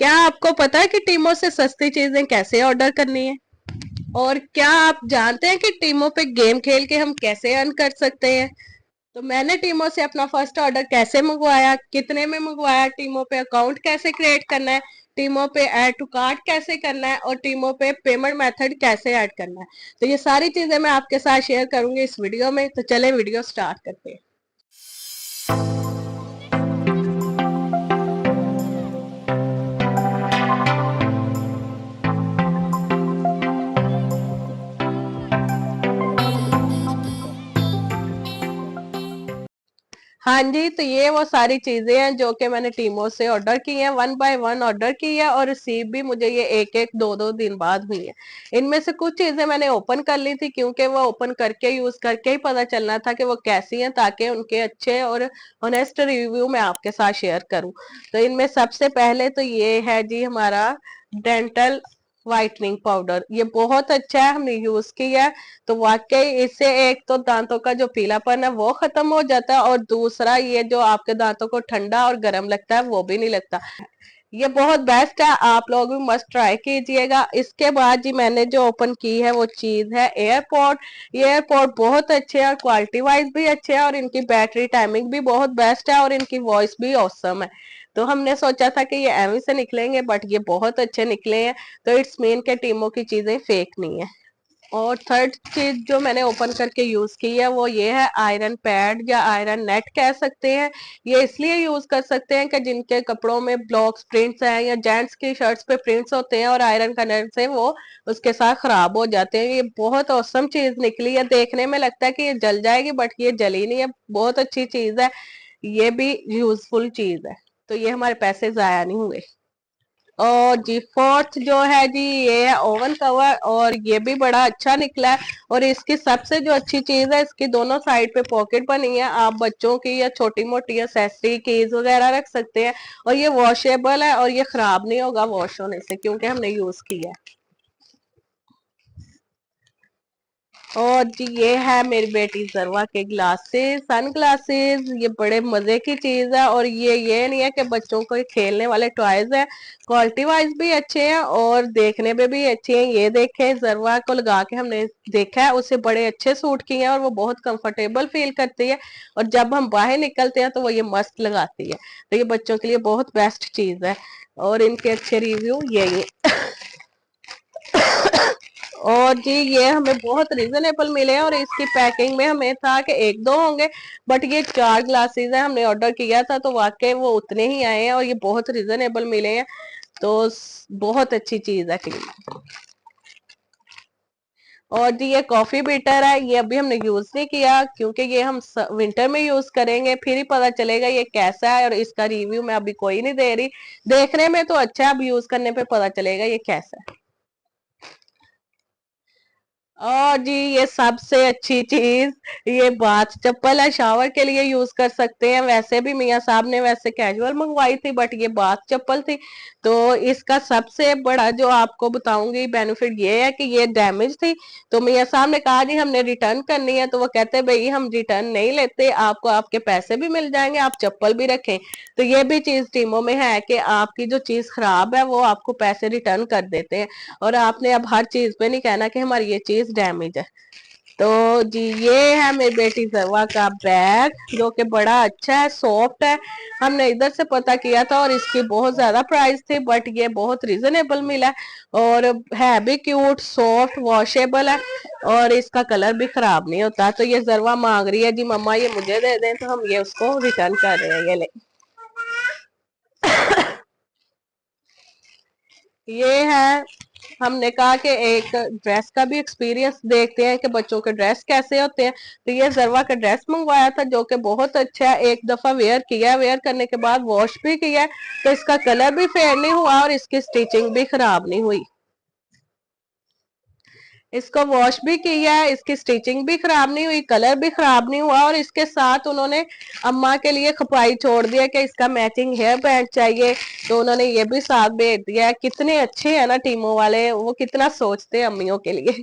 क्या आपको पता है कि टीमों से सस्ती चीजें कैसे ऑर्डर करनी है? और क्या आप जानते हैं कि टीमों पे गेम खेल के हम कैसे अर्न कर सकते हैं? तो मैंने टीमों से अपना फर्स्ट ऑर्डर कैसे मंगवाया, कितने में मंगवाया, टीमों पे अकाउंट कैसे क्रिएट करना है, टीमों पे ऐड टू कार्ट कैसे करना है और टीमों पे पेमेंट मेथड कैसे ऐड करना है, तो ये सारी चीजें मैं आपके साथ शेयर करूंगी इस वीडियो में। तो चले वीडियो स्टार्ट करते हैं। हाँ जी, तो ये वो सारी चीजें हैं जो कि मैंने टीमों से ऑर्डर की हैं, वन बाय वन ऑर्डर की है और रिसीव भी मुझे ये एक एक दो दो दिन बाद हुई है। इनमें से कुछ चीजें मैंने ओपन कर ली थी क्योंकि वो ओपन करके यूज करके ही पता चलना था कि वो कैसी हैं, ताकि उनके अच्छे और ऑनेस्ट रिव्यू मैं आपके साथ शेयर करूं। तो इनमें सबसे पहले तो ये है जी हमारा डेंटल व्हाइटनिंग पाउडर। ये बहुत अच्छा है, हमने यूज किया है। तो वाकई इससे एक तो दांतों का जो पीलापन है वो खत्म हो जाता है और दूसरा ये जो आपके दांतों को ठंडा और गर्म लगता है वो भी नहीं लगता। ये बहुत बेस्ट है, आप लोग भी मस्ट ट्राई कीजिएगा। इसके बाद जी मैंने जो ओपन की है वो चीज है एयरपॉड। ये एयरपॉड बहुत अच्छे हैं, क्वालिटी वाइज भी अच्छे हैं और इनकी बैटरी टाइमिंग भी बहुत बेस्ट है और इनकी वॉइस भी औसम है। तो हमने सोचा था कि ये एमी से निकलेंगे, बट ये बहुत अच्छे निकले हैं। तो इट्स मीन के टीमों की चीजें फेक नहीं है। और थर्ड चीज जो मैंने ओपन करके यूज की है वो ये है आयरन पैड या आयरन नेट कह सकते हैं। ये इसलिए यूज कर सकते हैं कि जिनके कपड़ों में ब्लॉक्स प्रिंट्स हैं या जेंट्स की शर्ट्स पे प्रिंट्स होते हैं और आयरन करने से वो उसके साथ खराब हो जाते हैं। ये बहुत औसम चीज निकली है, देखने में लगता है कि ये जल जाएगी बट ये जली नहीं है, बहुत अच्छी चीज है। ये भी यूजफुल चीज है, तो ये हमारे पैसे जाया नहीं हुए। और जी फोर्थ जो है जी ये है ओवन कवर, और ये भी बड़ा अच्छा निकला है। और इसकी सबसे जो अच्छी चीज है, इसकी दोनों साइड पे पॉकेट बनी है, आप बच्चों की या छोटी मोटी एक्सेसरी कीज वगैरह रख सकते हैं। और ये वॉशेबल है और ये खराब नहीं होगा वॉश होने से क्योंकि हमने यूज किया है। और जी ये है मेरी बेटी जरवा के ग्लासेस, सन ग्लासेस। ये बड़े मजे की चीज है और ये नहीं है कि बच्चों को खेलने वाले टॉयज है, क्वालिटी वाइज भी अच्छे हैं और देखने में भी अच्छे हैं। ये देखें, जरवा को लगा के हमने देखा है, उसे बड़े अच्छे सूट किए हैं और वो बहुत कंफर्टेबल फील करती है। और जब हम बाहर निकलते हैं तो वो ये मस्त लगाती है। तो ये बच्चों के लिए बहुत बेस्ट चीज है और इनके अच्छे रिव्यू यही। और जी ये हमें बहुत रीजनेबल मिले हैं और इसकी पैकिंग में हमें था कि एक दो होंगे, बट ये 4 ग्लासेस है, हमने ऑर्डर किया था तो वाकई वो उतने ही आए हैं और ये बहुत रीजनेबल मिले हैं। तो बहुत अच्छी चीज है क्लीन। और जी ये कॉफी बीटर है, ये अभी हमने यूज नहीं किया क्योंकि ये हम विंटर में यूज करेंगे, फिर ही पता चलेगा ये कैसा है। और इसका रिव्यू मैं अभी कोई नहीं दे रही, देखने में तो अच्छा है, अब यूज करने पे पता चलेगा ये कैसा है। और जी ये सबसे अच्छी चीज, ये बाथ चप्पल है, शावर के लिए यूज कर सकते हैं। वैसे भी मियाँ साहब ने वैसे कैजुअल मंगवाई थी बट ये बाथ चप्पल थी। तो इसका सबसे बड़ा जो आपको बताऊंगी बेनिफिट ये है कि ये डैमेज थी, तो मियाँ साहब ने कहा जी हमने रिटर्न करनी है, तो वो कहते भाई हम रिटर्न नहीं लेते, आपको आपके पैसे भी मिल जाएंगे, आप चप्पल भी रखें। तो ये भी चीज टीमों में है कि आपकी जो चीज खराब है वो आपको पैसे रिटर्न कर देते हैं। और आपने अब हर चीज पे नहीं कहना कि हमारी ये चीज डैमेज है। तो जी ये है मेरी बेटी सरवा का बैग जो कि बड़ा अच्छा है, सॉफ्ट है। हमने इधर से पता किया था और इसकी बहुत ज्यादा प्राइस थी बट ये बहुत रीजनेबल मिला है और है भी क्यूट, सॉफ्ट, वॉशेबल है और इसका कलर भी खराब नहीं होता। तो ये जरवा मांग रही है जी मम्मा ये मुझे दे दें, तो हम ये उसको रिटर्न कर रहे हैं। ये ले, ये है। हमने कहा कि एक ड्रेस का भी एक्सपीरियंस देखते हैं कि बच्चों के ड्रेस कैसे होते हैं। तो ये जरवा का ड्रेस मंगवाया था जो कि बहुत अच्छा है, एक दफा वेयर किया, वेयर करने के बाद वॉश भी किया है, तो इसका कलर भी फेड नहीं हुआ और इसकी स्टिचिंग भी खराब नहीं हुई। इसको वॉश भी किया है, इसकी स्टिचिंग भी खराब नहीं हुई, कलर भी खराब नहीं हुआ। और इसके साथ उन्होंने अम्मा के लिए खपाई छोड़ दिया कि इसका मैचिंग हेयर बैंड चाहिए, तो उन्होंने ये भी साथ भेज दिया है। कितने अच्छे हैं ना टीमों वाले, वो कितना सोचते हैं अम्मियों के लिए।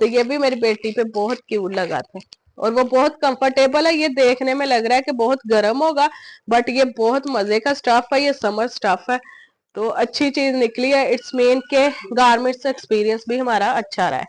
तो ये भी मेरी बेटी पे बहुत क्यूट लगा था और वो बहुत कंफर्टेबल है। ये देखने में लग रहा है कि बहुत गर्म होगा बट ये बहुत मजे का स्टफ है, ये समर स्टफ है। तो अच्छी चीज निकली है। इट्स मीन के गारमेंट्स एक्सपीरियंस भी हमारा अच्छा रहा है।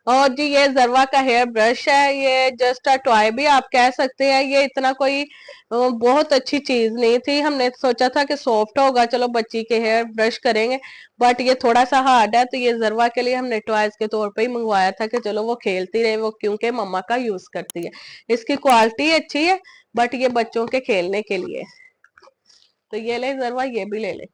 और जी ये जरवा का हेयर ब्रश है, ये जस्ट अ टॉय भी आप कह सकते हैं। ये इतना कोई बहुत अच्छी चीज नहीं थी। हमने सोचा था कि सॉफ्ट होगा, चलो बच्ची के हेयर ब्रश करेंगे, बट ये थोड़ा सा हार्ड है। तो ये जरवा के लिए हमने टॉयज के तौर पे ही मंगवाया था कि चलो वो खेलती रहे, वो क्योंकि मम्मा का यूज करती है। इसकी क्वालिटी अच्छी है, बट ये बच्चों के खेलने के लिए। तो ये ले जरवा, ये भी ले ले।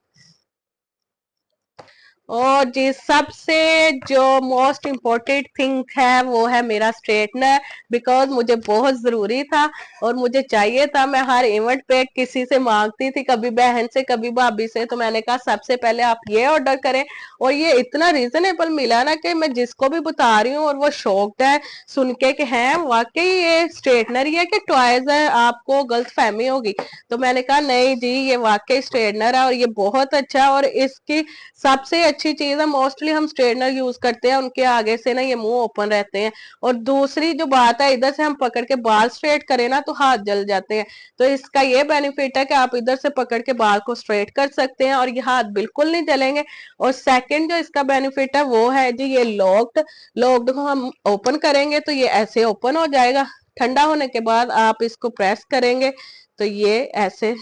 और जी सबसे जो मोस्ट इम्पोर्टेंट थिंग है वो है मेरा स्ट्रेटनर, बिकॉज मुझे बहुत जरूरी था और मुझे चाहिए था। मैं हर इवेंट पे किसी से मांगती थी, कभी बहन से कभी भाभी से, तो मैंने कहा सबसे पहले आप ये ऑर्डर करें। और ये इतना रीजनेबल मिला ना कि मैं जिसको भी बता रही हूँ और वो शॉक्ड है सुन के कि हैं वाकई ये स्ट्रेटनर ही है कि टॉयज है, आपको गलत फहमी होगी। तो मैंने कहा नहीं जी ये वाकई स्ट्रेटनर है और ये बहुत अच्छा है। और इसकी सबसे अच्छी चीज है, मोस्टली हम स्ट्रेटनर यूज करते हैं उनके आगे से ना ये मुंह ओपन रहते हैं। और दूसरी जो बात है, इधर से हम पकड़ के बाल स्ट्रेट करें ना तो हाथ जल जाते हैं। तो इसका ये बेनिफिट है कि आप इधर से पकड़ के बाल को स्ट्रेट कर सकते हैं और ये हाथ बिल्कुल नहीं जलेंगे। और सेकंड जो इसका बेनिफिट है वो है जी ये लॉक्ड। लॉक्ड को हम ओपन करेंगे तो ये ऐसे ओपन हो जाएगा। ठंडा होने के बाद आप इसको प्रेस करेंगे तो ये ऐसे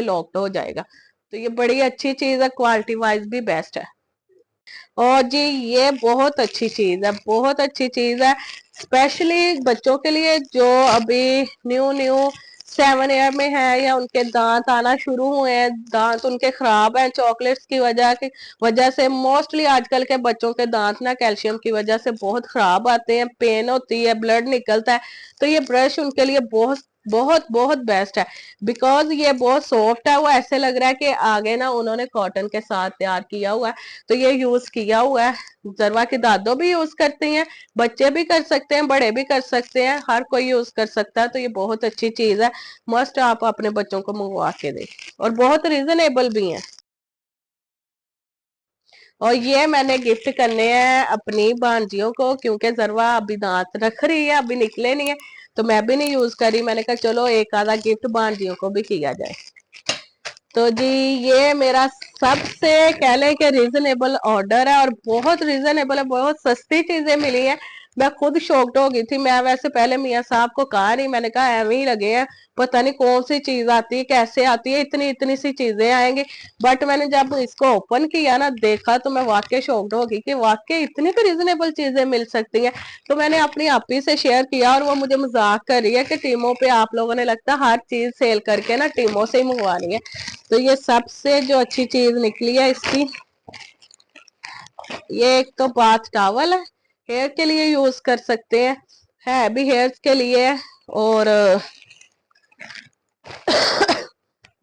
लॉक्ड हो जाएगा। तो ये बड़ी अच्छी चीज है, क्वालिटी वाइज भी बेस्ट है। और जी ये बहुत अच्छी चीज है, बहुत अच्छी चीज है, स्पेशली बच्चों के लिए जो अभी न्यू न्यू 7 ईयर में है या उनके दांत आना शुरू हुए हैं, दांत उनके खराब हैं चॉकलेट्स की वजह से। मोस्टली आजकल के बच्चों के दांत ना कैल्शियम की वजह से बहुत खराब आते हैं, पेन होती है, ब्लड निकलता है। तो ये ब्रश उनके लिए बहुत बहुत बहुत बेस्ट है, बिकॉज ये बहुत सॉफ्ट है। वो ऐसे लग रहा है कि आगे ना उन्होंने कॉटन के साथ तैयार किया हुआ है। तो ये यूज किया हुआ है, जरवा की दादो भी यूज करती हैं, बच्चे भी कर सकते हैं, बड़े भी कर सकते हैं, हर कोई यूज कर सकता है। तो ये बहुत अच्छी चीज है, मस्ट आप अपने बच्चों को मंगवा के दें। और बहुत रीजनेबल भी है। और ये मैंने गिफ्ट करने हैं अपनी भांजियों को, क्योंकि जरवा अभी दांत रख रही है, अभी निकले नहीं है, तो मैं भी नहीं यूज करी। मैंने कहा चलो एक आधा गिफ्ट भांजियों को भी किया जाए। तो जी ये मेरा सबसे कह लें कि रीजनेबल ऑर्डर है और बहुत रीजनेबल है, बहुत सस्ती चीजें मिली है। मैं खुद शॉक्ड हो गई थी। मैं वैसे पहले मियाँ साहब को कहा नहीं, मैंने कहा एवं ही लगे हैं, पता नहीं कौन सी चीज आती है कैसे आती है, इतनी इतनी सी चीजें आएंगी। बट मैंने जब इसको ओपन किया ना देखा तो मैं वाकई शॉक्ड हो गई कि वाकई इतनी भी रीजनेबल चीजें मिल सकती हैं। तो मैंने अपनी आपी से शेयर किया और वो मुझे मजाक कर रही है कि टीमों पे आप लोगों ने लगता हर चीज सेल करके ना टीमों से ही मंगवानी है। तो ये सबसे जो अच्छी चीज निकली है इसकी, ये एक तो बाथ टॉवल है, हेयर के लिए यूज कर सकते हैं, है भी हेयर्स के लिए। और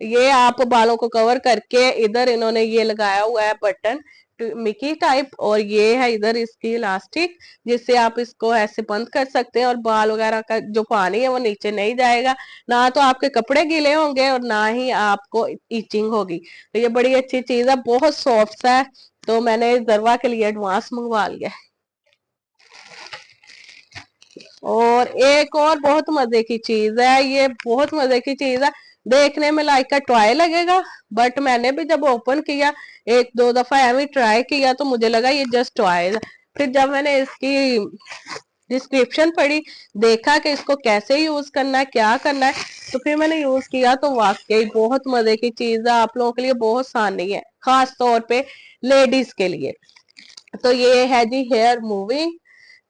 ये आप बालों को कवर करके इधर इन्होंने ये लगाया हुआ है बटन मिकी टाइप, और ये है इधर इसकी इलास्टिक, जिससे आप इसको ऐसे बंद कर सकते हैं और बाल वगैरह का जो पानी है वो नीचे नहीं जाएगा, ना तो आपके कपड़े गीले होंगे और ना ही आपको इचिंग होगी। तो ये बड़ी अच्छी चीज है, बहुत सॉफ्ट है। तो मैंने जरवा के लिए एडवांस मंगवा लिया। और एक और बहुत मजे की चीज है, ये बहुत मजे की चीज है, देखने में लाइक का टॉय लगेगा, बट मैंने भी जब ओपन किया एक दो दफा एवं ट्राई किया तो मुझे लगा ये जस्ट टॉय है। फिर जब मैंने इसकी डिस्क्रिप्शन पढ़ी, देखा कि इसको कैसे यूज करना है, क्या करना है, तो फिर मैंने यूज किया तो वाकई बहुत मजे की चीज है, आप लोगों के लिए बहुत आसानी है, खास तौर पे लेडीज के लिए। तो ये है जी हेयर मूविंग।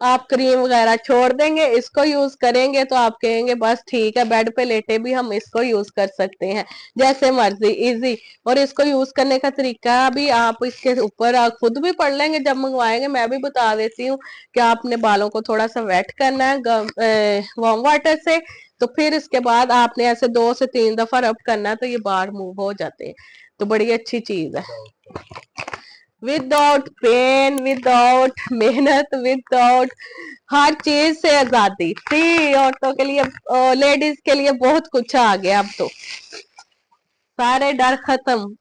आप क्रीम वगैरह छोड़ देंगे, इसको यूज करेंगे तो आप कहेंगे बस ठीक है, बेड पे लेटे भी हम इसको यूज कर सकते हैं, जैसे मर्जी, इजी। और इसको यूज करने का तरीका भी आप इसके ऊपर आप खुद भी पढ़ लेंगे जब मंगवाएंगे, मैं भी बता देती हूँ कि आपने बालों को थोड़ा सा वेट करना है वार्म वाटर से, तो फिर इसके बाद आपने ऐसे 2 से 3 दफा रब करना है तो ये बाल मूव हो जाते हैं। तो बड़ी अच्छी चीज है, विदाउट पेन, विदाउट मेहनत, विदाउट हर चीज से आजादी, फ्री औरतों के लिए, लेडीज के लिए बहुत कुछ आ गया अब तो, सारे डर खत्म।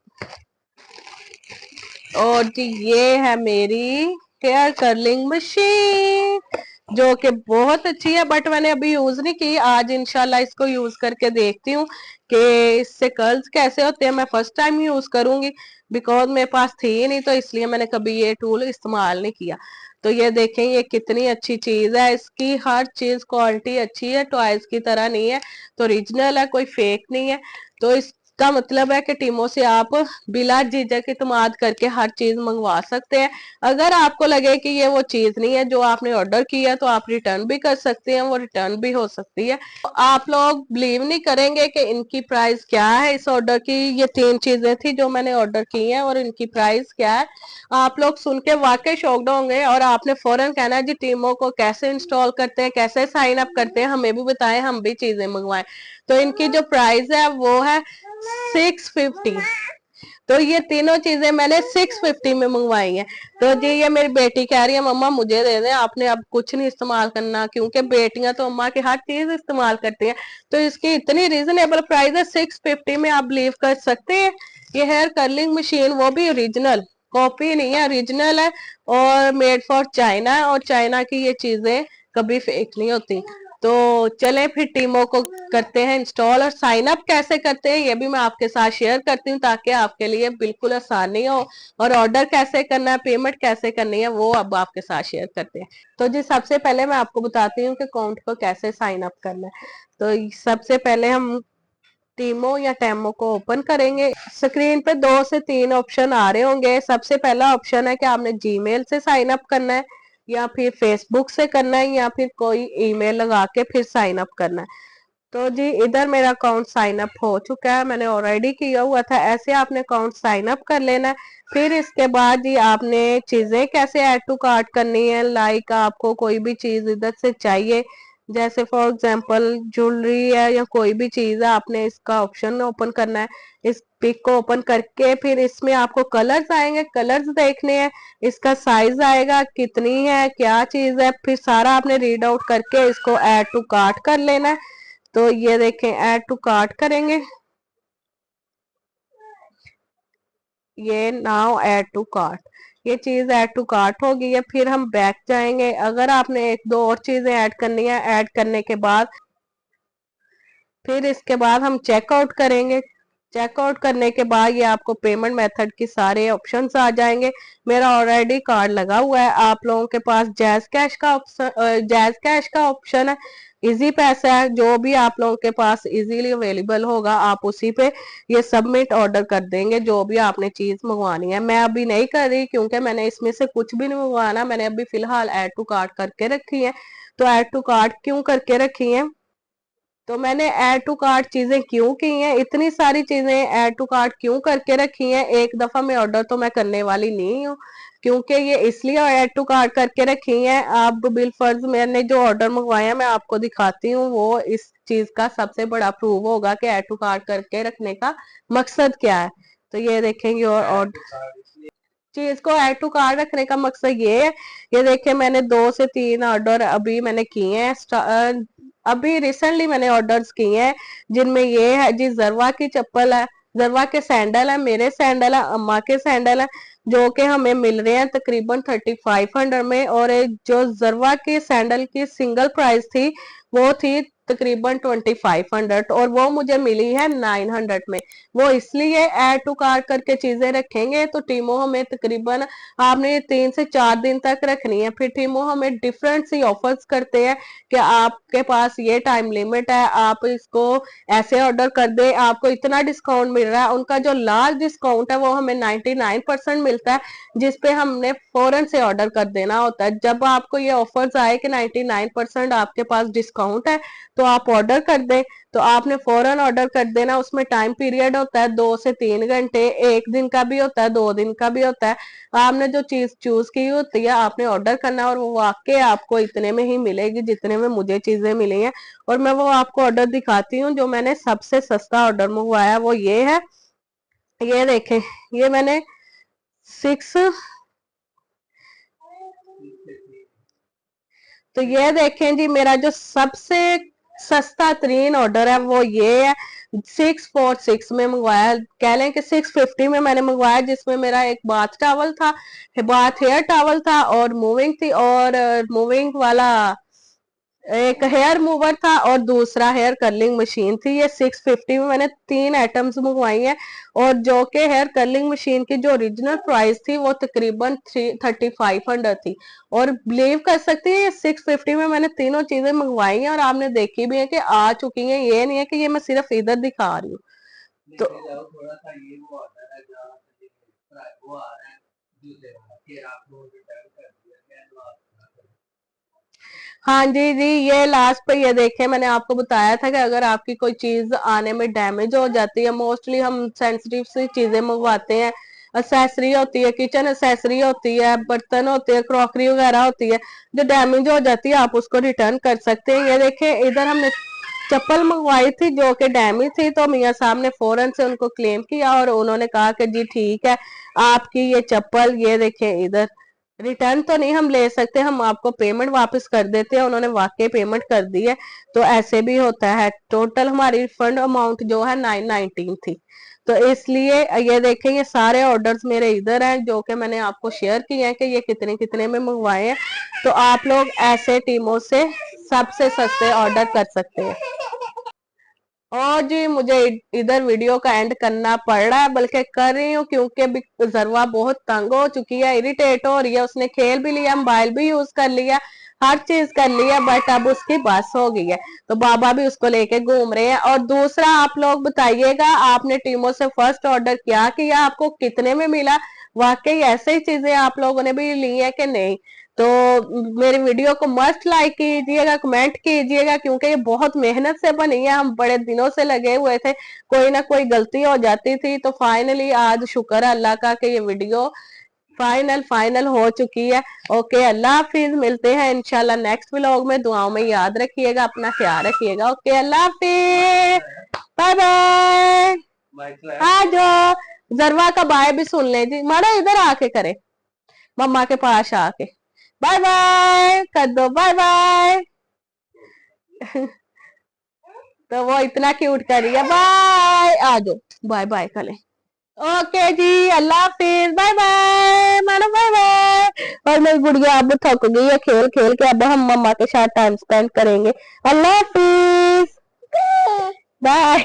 और जी ये है मेरी हेयर कर्लिंग मशीन, जो कि बहुत अच्छी है, बट मैंने अभी यूज नहीं की। आज इंशाल्लाह इसको यूज करके देखती हूँ कि इससे कर्ल्स कैसे होते हैं। मैं फर्स्ट टाइम यूज करूंगी, बिकॉज मेरे पास थी नहीं, तो इसलिए मैंने कभी ये टूल इस्तेमाल नहीं किया। तो ये देखें, ये कितनी अच्छी चीज है, इसकी हर चीज क्वालिटी अच्छी है, टॉयज की तरह नहीं है, तो ओरिजिनल है, कोई फेक नहीं है। तो इसका मतलब है कि टीमो से आप बिला झिझक इत्मीनान करके हर चीज मंगवा सकते हैं। अगर आपको लगे कि ये वो चीज नहीं है जो आपने ऑर्डर किया, तो आप रिटर्न भी कर सकते हैं, वो रिटर्न भी हो सकती है। तो आप लोग बिलीव नहीं करेंगे कि इनकी प्राइस क्या है इस ऑर्डर की। ये 3 चीजें थी जो मैंने ऑर्डर की हैं, और इनकी प्राइस क्या है, आप लोग सुन के वाकई शॉक्ड होंगे। और आपने फौरन कहना है जी टीमो को कैसे इंस्टॉल करते हैं, कैसे साइन अप करते हैं, हमें भी बताएं, हम भी चीजें मंगवाएं। तो इनकी जो प्राइस है वो है 650। तो ये तीनों चीजें मैंने 650 में मंगवाई हैं। तो जी ये मेरी बेटी कह रही है मम्मा मुझे दे दें, आपने अब कुछ नहीं इस्तेमाल करना, क्योंकि बेटियां तो अम्मा की हर चीज इस्तेमाल करती हैं। तो इसकी इतनी रीजनेबल प्राइस है 650 में, आप बिलीव कर सकते हैं। ये हेयर कर्लिंग मशीन वो भी ओरिजिनल, कॉपी नहीं है, ओरिजिनल है, और मेड फॉर चाइना है, और चाइना की ये चीजें कभी फेक नहीं होती। तो चलें फिर टीमों को करते हैं इंस्टॉल, और साइन अप कैसे करते हैं ये भी मैं आपके साथ शेयर करती हूँ, ताकि आपके लिए बिल्कुल आसानी हो। और ऑर्डर कैसे करना है, पेमेंट कैसे करनी है, वो अब आपके साथ शेयर करते हैं। तो जी सबसे पहले मैं आपको बताती हूँ कि अकाउंट को कैसे साइन अप करना है। तो सबसे पहले हम टीमो या टेमो को ओपन करेंगे। स्क्रीन पे 2 से 3 ऑप्शन आ रहे होंगे। सबसे पहला ऑप्शन है कि आपने जीमेल से साइन अप करना है, या फिर फेसबुक से करना है, या फिर कोई ईमेल लगा के फिर साइन अप करना है। तो जी इधर मेरा अकाउंट साइन अप हो चुका है, मैंने ऑलरेडी किया हुआ था। ऐसे आपने अकाउंट साइन अप कर लेना है। फिर इसके बाद जी आपने चीजें कैसे ऐड टू कार्ट करनी है, लाइक आपको कोई भी चीज इधर से चाहिए, जैसे फॉर एग्जांपल ज्वेलरी है या कोई भी चीज है, आपने इसका ऑप्शन ओपन करना है। इस पिक को ओपन करके फिर इसमें आपको कलर्स आएंगे, कलर्स देखने हैं, इसका साइज आएगा, कितनी है, क्या चीज है, फिर सारा आपने रीड आउट करके इसको ऐड टू कार्ट कर लेना है। तो ये देखें, ऐड टू कार्ट करेंगे, ये नाउ ऐड टू कार्ट, ये चीज ऐड टू कार्ट हो गई है। फिर हम बैक जाएंगे। अगर आपने 1-2 और चीजें ऐड करनी है, ऐड करने के बाद फिर इसके बाद हम चेकआउट करेंगे। चेकआउट करने के बाद ये आपको पेमेंट मेथड के सारे ऑप्शंस आ जाएंगे। मेरा ऑलरेडी कार्ड लगा हुआ है। आप लोगों के पास जैज कैश का ऑप्शन है, इजी पैसा है, जो भी आप लोगों के पास इजीली अवेलेबल होगा आप उसी पे ये सबमिट ऑर्डर कर देंगे, जो भी आपने चीज मंगवानी है। मैं अभी नहीं कर रही क्योंकि मैंने इसमें से कुछ भी नहीं मंगवाना, मैंने अभी फिलहाल ऐड टू कार्ट करके रखी है। तो ऐड टू कार्ट क्यों करके रखी है, तो मैंने ऐड टू कार्ट चीजें क्यों की हैं, इतनी सारी चीजें ऐड टू कार्ट क्यों करके रखी हैं, एक दफा में ऑर्डर तो मैं करने वाली नहीं हूँ, क्योंकि ये इसलिए ऐड टू कार्ट करके रखी हैं। अब बिल फर्ज मैंने जो ऑर्डर मंगवाया मैं आपको दिखाती हूँ, वो इस चीज का सबसे बड़ा प्रूव होगा कि ऐड टू कार्ट करके रखने का मकसद क्या है। तो ये देखेंगे, और चीज को ऐड टू कार्ट रखने का मकसद ये है, ये देखिए मैंने 2 से 3 ऑर्डर अभी मैंने किए हैं, अभी रिसेंटली मैंने ऑर्डर्स किए हैं, जिनमें ये है जी जरवा की चप्पल है, जरवा के सैंडल है, मेरे सैंडल है, अम्मा के सैंडल है, जो कि हमें मिल रहे हैं तकरीबन 3500 में। और जो जरवा के सैंडल की सिंगल प्राइस थी वो थी तकरीबन 2500, और वो मुझे मिली है 900 में। वो इसलिए ऐड टू कार्ट करके चीजें रखेंगे तो टीमो हमें तकरीबन, आपने 3 से 4 दिन तक रखनी है। फिर टीमो हमें डिफरेंट सी ऑफर्स करते हैं कि आपके पास ये टाइम लिमिट है, आप इसको ऐसे ऑर्डर कर दे, आपको इतना डिस्काउंट मिल रहा है। उनका जो लार्ज डिस्काउंट है वो हमें 99% मिलता है, जिसपे हमने फौरन से ऑर्डर कर देना होता है। जब आपको ये ऑफर्स आए कि 99% आपके पास डिस्काउंट है, तो आप ऑर्डर कर दें, तो आपने फौरन ऑर्डर कर देना। उसमें टाइम पीरियड होता है 2 से 3 घंटे, 1 दिन का भी होता है, 2 दिन का भी होता है। आपने जो चीज चूज की होती है आपने ऑर्डर करना, और वो वाकई आपको इतने में ही मिलेगी जितने में मुझे चीजें मिली हैं। और मैं वो आपको ऑर्डर दिखाती हूँ, जो मैंने सबसे सस्ता ऑर्डर मंगवाया वो ये है। ये देखें, ये मैंने 6, तो ये देखें जी मेरा जो सबसे सस्ता तरीन ऑर्डर है वो ये है। 646 में मंगवाया, कह लें कि 650 में मैंने मंगवाया, जिसमें मेरा एक बाथ टॉवल था, बाथ हेयर टॉवल था और मूविंग थी, और मूविंग वाला एक हेयर मूवर था और दूसरा हेयर कर्लिंग मशीन थी। ये 650 में मैंने 3 आइटम्स मंगवाई हैं, और जो कि हेयर कर्लिंग मशीन की जो ओरिजिनल प्राइस थी वो तकरीबन 3500 थी, और बिलीव कर सकती है 650 में मैंने तीनों चीजें मंगवाई हैं, और आपने देखी भी है कि आ चुकी हैं, ये नहीं है कि ये मैं सिर्फ इधर दिखा रही हूँ। तो थोड़ा सा ये वो आता है वो आ रहा है दूसरे वाला, फिर आपको रिटर्न कर दिया। हाँ जी जी, ये लास्ट पे ये देखे, मैंने आपको बताया था कि अगर आपकी कोई चीज आने में डैमेज हो जाती है, मोस्टली हम सेंसिटिव सी चीजें मंगवाते हैं, असेसरी होती है, किचन असेसरी होती है, बर्तन होते हैं, क्रॉकरी वगैरह होती है, जो डैमेज हो जाती है आप उसको रिटर्न कर सकते हैं। ये देखे, इधर हमने चप्पल मंगवाई थी जो कि डैमेज थी, तो मियाँ साहब ने फौरन से उनको क्लेम किया और उन्होंने कहा कि जी ठीक है, आपकी ये चप्पल, ये देखे इधर, रिटर्न तो नहीं हम ले सकते, हम आपको पेमेंट वापस कर देते हैं। उन्होंने वाकई पेमेंट कर दी है, तो ऐसे भी होता है। टोटल हमारी रिफंड अमाउंट जो है 919 थी। तो इसलिए ये देखें, ये सारे ऑर्डर्स मेरे इधर हैं जो कि मैंने आपको शेयर किए हैं कि ये कितने कितने में मंगवाए हैं। तो आप लोग ऐसे टीमों से सबसे सस्ते ऑर्डर कर सकते हैं। और जी मुझे इधर वीडियो का एंड करना पड़ रहा है, बल्कि कर रही हूँ क्योंकि अभी जरवा बहुत तंग हो चुकी है, इरिटेट हो रही है, उसने खेल भी लिया, मोबाइल भी यूज कर लिया, हर चीज कर लिया, बट अब उसकी बस हो गई है, तो बाबा भी उसको लेके घूम रहे हैं। और दूसरा, आप लोग बताइएगा, आपने टीमों से फर्स्ट ऑर्डर क्या किया, आपको कितने में मिला, वाकई ऐसे ही चीजें आप लोगों ने भी ली है कि नहीं। तो मेरी वीडियो को मस्ट लाइक कीजिएगा, कमेंट कीजिएगा, क्योंकि ये बहुत मेहनत से बनी है, हम बड़े दिनों से लगे हुए थे, कोई ना कोई गलती हो जाती थी, तो फाइनली आज शुक्र है अल्लाह का कि ये वीडियो फाइनल हो चुकी है। ओके, अल्लाह हाफिज, मिलते हैं इंशाल्लाह नेक्स्ट व्लॉग में, दुआओं में याद रखिएगा, अपना ख्याल रखिएगा। ओके, अल्लाह हाफिज, बाय बाय। आ जाओ, जरवा का बाय भी सुन ले जी, माड़ा इधर आके करे, मम्मा के पास आके बाय बाय कर दो, बाय बाय। तो वो इतना क्यूट कर रही है, बाय, आ जाओ, बाय बाय कर ले। ओके जी, अल्लाह हाफिज, बाय बाय, मानो बाय बाय। और मेरी गुड़िया अब थक गई है खेल खेल के, अब हम मम्मा के साथ टाइम स्पेंड करेंगे। अल्लाह हाफिज, बाय।